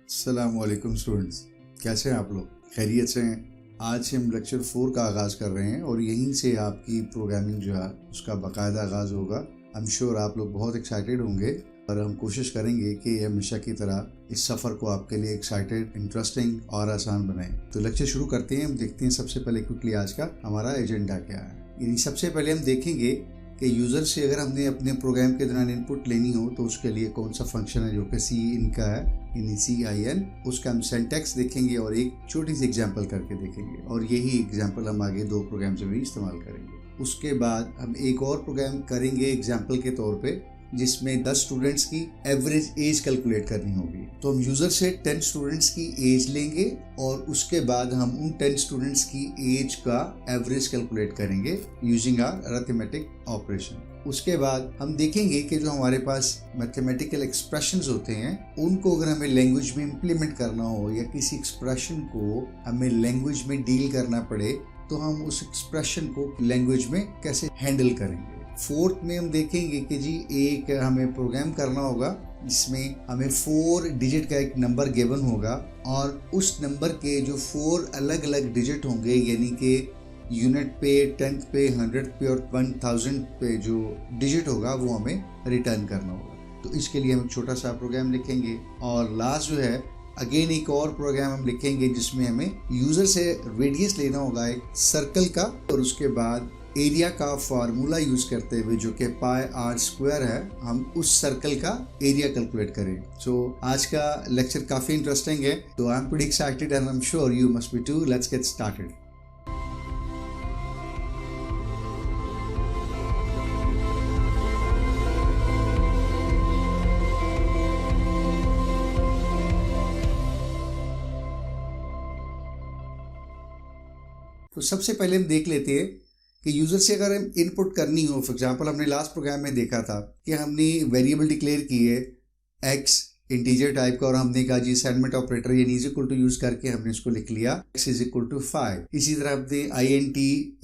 अस्सलामुअलैकुम स्टूडेंट्स, कैसे हैं आप लोग? खैरियत से हैं? आज हम लेक्चर 4 का आगाज़ कर रहे हैं और यहीं से आपकी प्रोग्रामिंग जो है उसका बाकायदा आगाज़ होगा। आई एम श्योर आप लोग बहुत एक्साइटेड होंगे और हम कोशिश करेंगे कि हमेशा की तरह इस सफ़र को आपके लिए एक्साइटेड, इंटरेस्टिंग और आसान बनाएं। तो लेक्चर शुरू करते हैं। हम देखते हैं सबसे पहले क्विकली आज का हमारा एजेंडा क्या है। यानी सबसे पहले हम देखेंगे कि यूज़र से अगर हमने अपने प्रोग्राम के दौरान इनपुट लेनी हो तो उसके लिए कौन सा फंक्शन है जो कि सी इन का है, यानी CIN। उसका हम सिंटैक्स देखेंगे और एक छोटी सी एग्जांपल करके देखेंगे और यही एग्जांपल हम आगे 2 प्रोग्राम से भी इस्तेमाल करेंगे। उसके बाद हम एक और प्रोग्राम करेंगे एग्जांपल के तौर पे, जिसमें 10 स्टूडेंट्स की एवरेज एज कैलकुलेट करनी होगी। तो हम यूज़र से 10 स्टूडेंट्स की एज लेंगे और उसके बाद हम उन 10 स्टूडेंट्स की एज का एवरेज कैलकुलेट करेंगे यूजिंग आवर अरिथमेटिक ऑपरेशन। उसके बाद हम देखेंगे कि जो हमारे पास मैथमेटिकल एक्सप्रेशंस होते हैं उनको अगर हमें लैंग्वेज में इम्प्लीमेंट करना हो या किसी एक्सप्रेशन को हमें लैंग्वेज में डील करना पड़े तो हम उस एक्सप्रेशन को लैंग्वेज में कैसे हैंडल करेंगे। फोर्थ में हम देखेंगे कि जी एक हमें प्रोग्राम करना होगा जिसमें हमें 4 डिजिट का एक नंबर गिवन होगा और उस नंबर के जो 4 अलग अलग डिजिट होंगे, यानी कि यूनिट पे, 10th पे, 100th पे और 1000 पे जो डिजिट होगा वो हमें रिटर्न करना होगा। तो इसके लिए हम एक छोटा सा प्रोग्राम लिखेंगे और लास्ट जो है अगेन एक और प्रोग्राम हम लिखेंगे जिसमें हमें यूज़र से रेडियस लेना होगा एक सर्कल का और उसके बाद एरिया का फार्मूला यूज करते हुए जो कि πr² है, हम उस सर्कल का एरिया कैलकुलेट करें। सो आज का लेक्चर काफी इंटरेस्टिंग है, तो I am pretty excited and I am sure you must be too. Let's get started. तो सबसे पहले हम देख लेते हैं कि यूज़र से अगर हम इनपुट करनी हो, फॉर एग्जांपल हमने लास्ट प्रोग्राम में देखा था कि हमने वेरिएबल डिक्लेयर की है x इंटीजर टाइप का और हमने कहा जी असाइनमेंट ऑपरेटर यानी इज इक्वल टू यूज करके हमने इसको लिख लिया x इज इक्वल टू 5। इसी तरह हमने int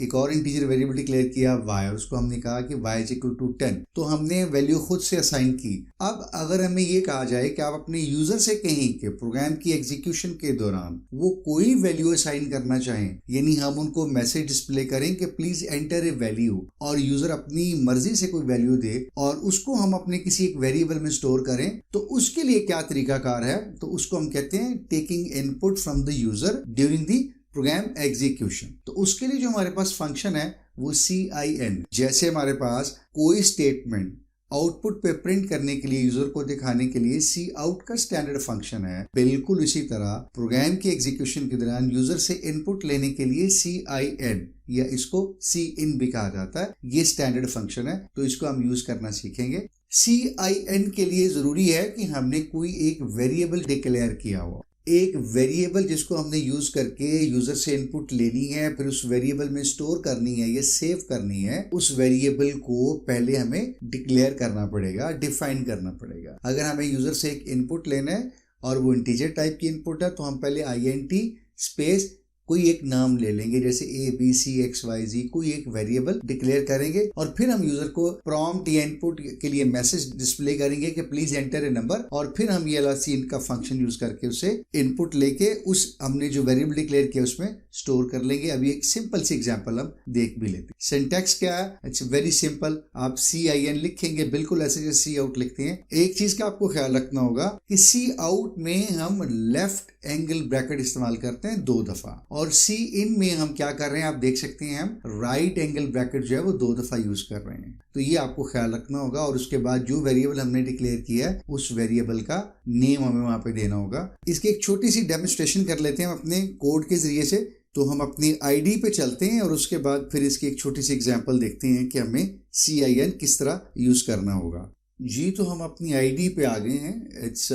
एक और इंटीजर वेरिएबल डिक्लेयर किया y, उसको हमने कहा कि y इज इक्वल टू 10। तो हमने वैल्यू खुद से असाइन की। अब अगर हमें ये कहा जाए कि आप अपने यूजर से कहें कि प्रोग्राम की एग्जीक्यूशन के दौरान वो कोई वैल्यू असाइन करना चाहें, यानी हम उनको मैसेज डिस्प्ले करें कि प्लीज एंटर ए वैल्यू और यूजर अपनी मर्जी से कोई वैल्यू दे और उसको हम अपने किसी एक वेरिएबल में स्टोर करें, तो उसके लिए क्या तरीकाकार है? तो उसको हम कहते हैं taking input from the user during the program execution. तो उसके लिए जो हमारे पास फंक्शन है वो CIN। जैसे हमारे पास कोई स्टेटमेंट आउटपुट पे प्रिंट करने के लिए, यूजर को दिखाने के लिए cout का स्टैंडर्ड फंक्शन है, बिल्कुल इसी तरह प्रोग्राम की एग्जीक्यूशन के दौरान यूजर से इनपुट लेने के लिए CIN या इसको CIN भी कहा जाता है, ये स्टैंडर्ड फंक्शन है। तो इसको हम यूज करना सीखेंगे। CIN के लिए जरूरी है कि हमने कोई एक वेरिएबल डिक्लेयर किया हो, एक वेरिएबल जिसको हमने यूज करके यूजर से इनपुट लेनी है, फिर उस वेरिएबल में स्टोर करनी है या सेव करनी है। उस वेरिएबल को पहले हमें डिक्लेयर करना पड़ेगा, डिफाइन करना पड़ेगा। अगर हमें यूजर से एक इनपुट लेना है और वो इंटीजर टाइप की इनपुट है तो हम पहले int स्पेस कोई एक नाम ले लेंगे, जैसे ABCXYZ कोई एक वेरिएबल डिक्लेयर करेंगे और फिर हम यूजर को प्रॉम्प्ट या इनपुट के लिए मैसेज डिस्प्ले करेंगे कि प्लीज एंटर ए नंबर और फिर हम ये LCIN का फंक्शन यूज करके उसे इनपुट लेके उस हमने जो वेरिएबल डिक्लेयर किया उसमें स्टोर कर लेंगे। अभी एक सिंपल सी एग्जांपल हम देख भी लेते हैं। सिंटैक्स क्या है? It's very simple. आप CIN लिखेंगे बिल्कुल ऐसे जैसे cout लिखते हैं। एक चीज का आपको ख्याल रखना होगा कि cout में हम लेफ्ट एंगल ब्रैकेट इस्तेमाल करते हैं 2 दफा और CIN में हम क्या कर रहे हैं आप देख सकते हैं, हम राइट एंगल ब्रैकेट जो है वो 2 दफा यूज कर रहे हैं। तो ये आपको ख्याल रखना होगा और उसके बाद जो वेरिएबल हमने डिक्लेयर किया है उस वेरिएबल का नेम हमें वहां पे देना होगा। इसकी एक छोटी सी डेमोन्स्ट्रेशन कर लेते हैं हम अपने कोड के जरिए से। तो हम अपनी ID पे चलते हैं और उसके बाद फिर इसकी एक छोटी सी एग्जांपल देखते हैं कि हमें CIN किस तरह यूज करना होगा। जी तो हम अपनी ID पे आ गए हैं। It's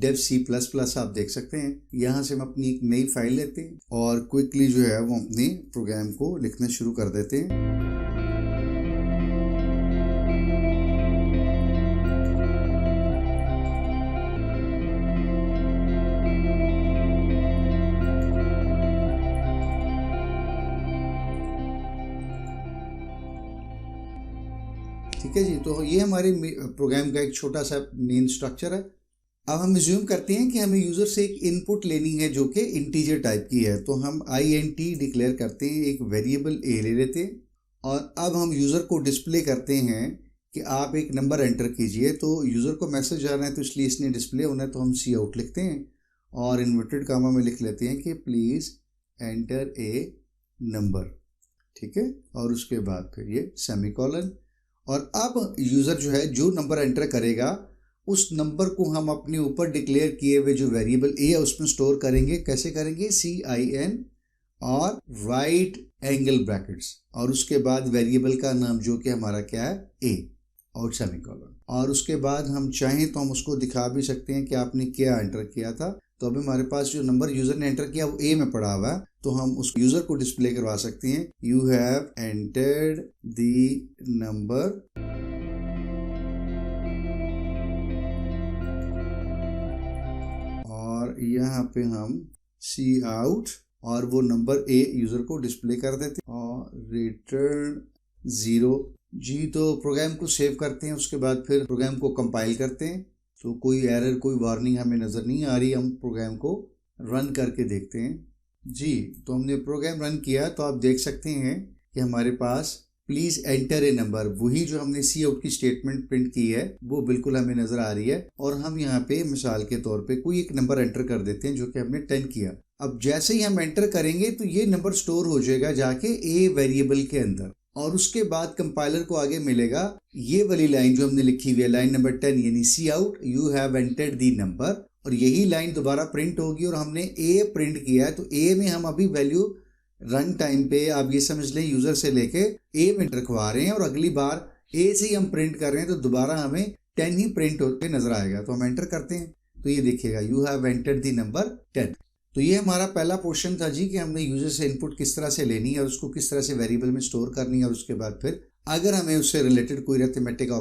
dev C++। आप देख सकते हैं यहाँ से हम अपनी एक नई फाइल लेते हैं और क्विकली जो है वो अपने प्रोग्राम को लिखना शुरू कर देते हैं। ठीक है जी, तो ये हमारे प्रोग्राम का एक छोटा सा मेन स्ट्रक्चर है। अब हम एज्यूम करते हैं कि हमें यूज़र से एक इनपुट लेनी है जो कि इंटीजर टाइप की है, तो हम int डिक्लेयर करते हैं, एक वेरिएबल a ले लेते हैं और अब हम यूज़र को डिस्प्ले करते हैं कि आप एक नंबर एंटर कीजिए। तो यूज़र को मैसेज आ रहा है तो इसलिए इसने डिस्प्ले होना है, तो हम सी आउट लिखते हैं और इन्वर्टेड कामा में लिख लेते हैं कि प्लीज़ एंटर ए नंबर, ठीक है, और उसके बाद फिर ये सेमीकोलन। और अब यूज़र जो है जो नंबर एंटर करेगा उस नंबर को हम अपने ऊपर डिक्लेयर किए हुए जो वेरिएबल ए है उसमें स्टोर करेंगे। कैसे करेंगे? CIN और राइट एंगल ब्रैकेट्स और उसके बाद वेरिएबल का नाम जो कि हमारा क्या है, ए और सेमीकोलन। और उसके बाद हम चाहें तो हम उसको दिखा भी सकते हैं कि आपने क्या एंटर किया था। तो अभी हमारे पास जो नंबर यूज़र ने एंटर किया वो ए में पड़ा हुआ है, तो हम उस यूज़र को डिस्प्ले करवा सकते हैं, you have entered the number और यहाँ पे हम सी आउट और वो नंबर ए यूज़र को डिस्प्ले कर देते हैं और रिटर्न 0 जी। तो प्रोग्राम को सेव करते हैं, उसके बाद फिर प्रोग्राम को कंपाइल करते हैं। तो कोई एरर, कोई वार्निंग हमें नज़र नहीं आ रही। हम प्रोग्राम को रन करके देखते हैं जी। तो हमने प्रोग्राम रन किया तो आप देख सकते हैं कि हमारे पास प्लीज़ एंटर ए नंबर, वही जो हमने सी आउट की स्टेटमेंट प्रिंट की है वो बिल्कुल हमें नज़र आ रही है। और हम यहाँ पे मिसाल के तौर पे कोई एक नंबर एंटर कर देते हैं जो कि हमने 10 किया। अब जैसे ही हम एंटर करेंगे तो ये नंबर स्टोर हो जाएगा जाके ए वेरिएबल के अंदर और उसके बाद कंपाइलर को आगे मिलेगा ये वाली लाइन जो हमने लिखी हुई है, लाइन नंबर 10, यानी cout you have entered the number, और यही लाइन दोबारा प्रिंट होगी और हमने ए प्रिंट किया है। तो ए में हम अभी वैल्यू रन टाइम पे आप ये समझ लें यूज़र से लेके ए में रखवा रहे हैं और अगली बार ए से ही हम प्रिंट कर रहे हैं, तो दोबारा हमें 10 ही प्रिंट होकर नजर आएगा। तो हम एंटर करते हैं तो ये देखिएगा you have entered the number 10। तो ये हमारा पहला पोर्शन था जी कि हमने यूज़र से इनपुट किस तरह से लेनी है और उसको किस तरह से वेरिएबल में स्टोर करनी है और उसके बाद फिर अगर हमें उससे रिलेटेड कोई अरिथमेटिक